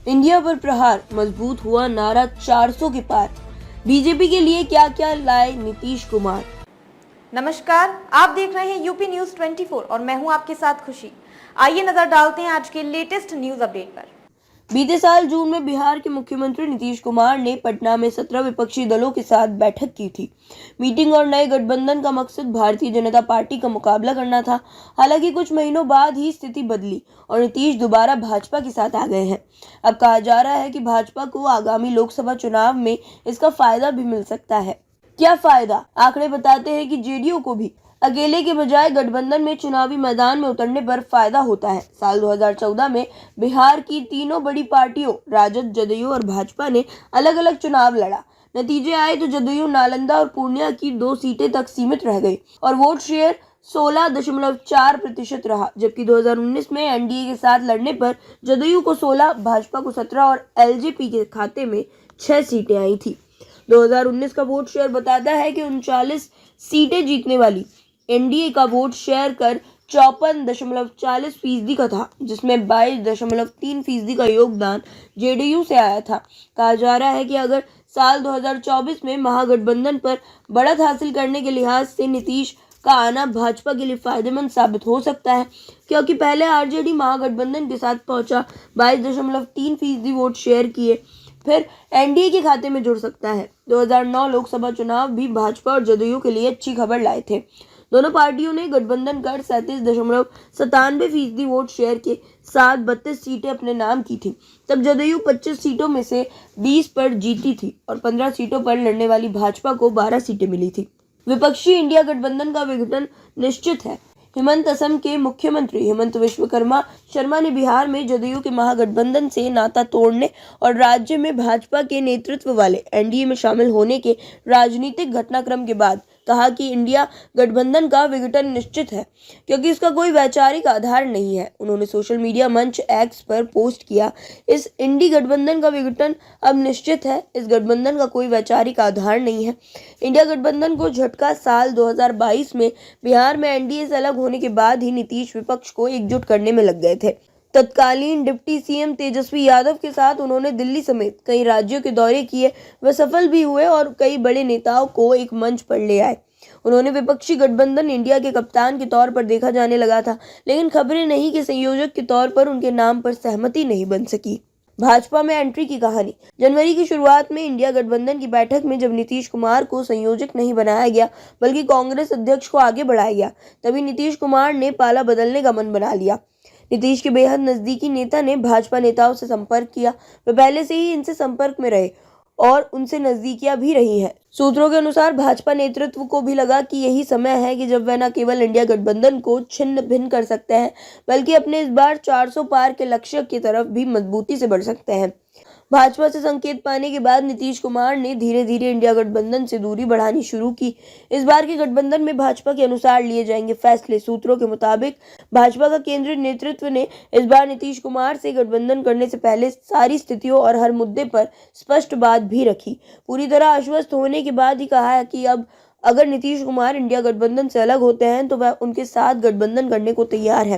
India पर प्रहार, मजबूत हुआ नारा 400 के पार। बीजेपी के लिए क्या क्या लाए नीतीश कुमार। नमस्कार, आप देख रहे हैं यूपी न्यूज 24 और मैं हूं आपके साथ खुशी। आइए नजर डालते हैं आज के लेटेस्ट न्यूज अपडेट पर। बीते साल जून में बिहार के मुख्यमंत्री नीतीश कुमार ने पटना में 17 विपक्षी दलों के साथ बैठक की थी। मीटिंग और नए गठबंधन का मकसद भारतीय जनता पार्टी का मुकाबला करना था। हालांकि कुछ महीनों बाद ही स्थिति बदली और नीतीश दोबारा भाजपा के साथ आ गए हैं। अब कहा जा रहा है कि भाजपा को आगामी लोकसभा चुनाव में इसका फायदा भी मिल सकता है। क्या फायदा? आंकड़े बताते हैं कि जेडीयू को भी अकेले के बजाय गठबंधन में चुनावी मैदान में उतरने पर फायदा होता है। साल 2014 में बिहार की तीनों बड़ी पार्टियों राजद, जदयू और भाजपा ने अलग अलग चुनाव लड़ा। नतीजे आए तो जदयू नालंदा और पूर्णिया की 2 सीटें तक सीमित रह गई और वोट शेयर 16.4% रहा, जबकि 2019 में एनडीए के साथ लड़ने पर जदयू को 16, भाजपा को 17 और एलजेपी के खाते में 6 सीटें आई थी। 2019 का वोट शेयर बताता है कि 39 सीटें जीतने वाली एनडीए का वोट शेयर कर 54.40% का था, जिसमें 22.3% का योगदान जेडीयू से आया था। कहा जा रहा है कि अगर साल 2024 में महागठबंधन पर बढ़त हासिल करने के लिहाज से नीतीश का आना भाजपा के लिए फायदेमंद साबित हो सकता है, क्योंकि पहले आरजेडी महागठबंधन के साथ पहुंचा 22.3% वोट शेयर किए फिर एनडीए के खाते में जुड़ सकता है। 2009 लोकसभा चुनाव भी भाजपा और जदयू के लिए अच्छी खबर लाए थे। दोनों पार्टियों ने गठबंधन कर 37.97% वोट शेयर के साथ 32 सीटें अपने नाम की थी। तब जदयू 25 सीटों में से 20 पर जीती थी और 15 सीटों पर लड़ने वाली भाजपा को 12 सीटें मिली थी। विपक्षी इंडिया गठबंधन का विघटन निश्चित है। हेमंत असम के मुख्यमंत्री हेमंत विश्वकर्मा शर्मा ने बिहार में जदयू के महागठबंधन से नाता तोड़ने और राज्य में भाजपा के नेतृत्व वाले एनडीए में शामिल होने के राजनीतिक घटनाक्रम के बाद कहा कि इंडिया गठबंधन का विघटन निश्चित है, क्योंकि इसका कोई वैचारिक आधार नहीं है। उन्होंने सोशल मीडिया मंच एक्स पर पोस्ट किया, इस इंडी गठबंधन का विघटन अब निश्चित है। इस गठबंधन का कोई वैचारिक आधार नहीं है। इंडिया गठबंधन को झटका साल 2022 में बिहार में एनडीए से अलग होने के बाद ही नीतीश विपक्ष को एकजुट करने में लग गए थे। तत्कालीन डिप्टी सीएम तेजस्वी यादव के साथ उन्होंने दिल्ली समेत कई राज्यों के दौरे किए। वे सफल भी हुए और कई बड़े नेताओं को एक मंच पर ले आए। उन्होंने विपक्षी गठबंधन इंडिया के कप्तान के तौर पर देखा जाने लगा था, लेकिन खबरें नहीं कि संयोजक के तौर पर उनके नाम पर सहमति नहीं बन सकी। भाजपा में एंट्री की कहानी। जनवरी की शुरुआत में इंडिया गठबंधन की बैठक में जब नीतीश कुमार को संयोजक नहीं बनाया गया बल्कि कांग्रेस अध्यक्ष को आगे बढ़ाया गया, तभी नीतीश कुमार ने पाला बदलने का मन बना लिया। नीतीश के बेहद नजदीकी नेता ने भाजपा नेताओं से संपर्क किया। वे पहले से ही इनसे संपर्क में रहे और उनसे नजदीकियां भी रही हैं। सूत्रों के अनुसार भाजपा नेतृत्व को भी लगा कि यही समय है कि जब वह न केवल इंडिया गठबंधन को छिन्न भिन्न कर सकते हैं, बल्कि अपने इस बार 400 पार के लक्ष्य की तरफ भी मजबूती से बढ़ सकते हैं। भाजपा से संकेत पाने के बाद नीतीश कुमार ने धीरे धीरे इंडिया गठबंधन से दूरी बढ़ानी शुरू की। इस बार के गठबंधन में भाजपा के अनुसार लिए जाएंगे फैसले। सूत्रों के मुताबिक भाजपा का केंद्रीय नेतृत्व ने इस बार नीतीश कुमार से गठबंधन करने से पहले सारी स्थितियों और हर मुद्दे पर स्पष्ट बात भी रखी। पूरी तरह आश्वस्त होने के बाद ही कहा है कि अब अगर नीतीश कुमार इंडिया गठबंधन से अलग होते हैं तो वह उनके साथ गठबंधन करने को तैयार है।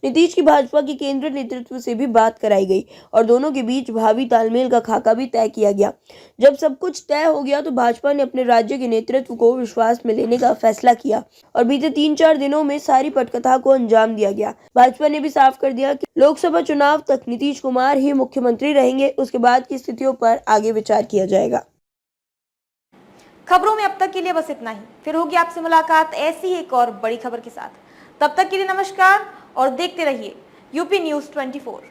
नीतीश की भाजपा की केंद्रीय नेतृत्व से भी बात कराई गई और दोनों के बीच भावी तालमेल का खाका भी तय किया गया। जब सब कुछ तय हो गया तो भाजपा ने अपने राज्य के नेतृत्व को विश्वास में लेने का फैसला किया और बीते 3-4 दिनों में सारी पटकथा को अंजाम दिया गया। भाजपा ने भी साफ कर दिया कि लोकसभा चुनाव तक नीतीश कुमार ही मुख्यमंत्री रहेंगे, उसके बाद की स्थितियों पर आगे विचार किया जाएगा। खबरों में अब तक के लिए बस इतना ही। फिर होगी आपसे मुलाकात ऐसी ही एक और बड़ी खबर के साथ। तब तक के लिए नमस्कार और देखते रहिए यूपी न्यूज 24।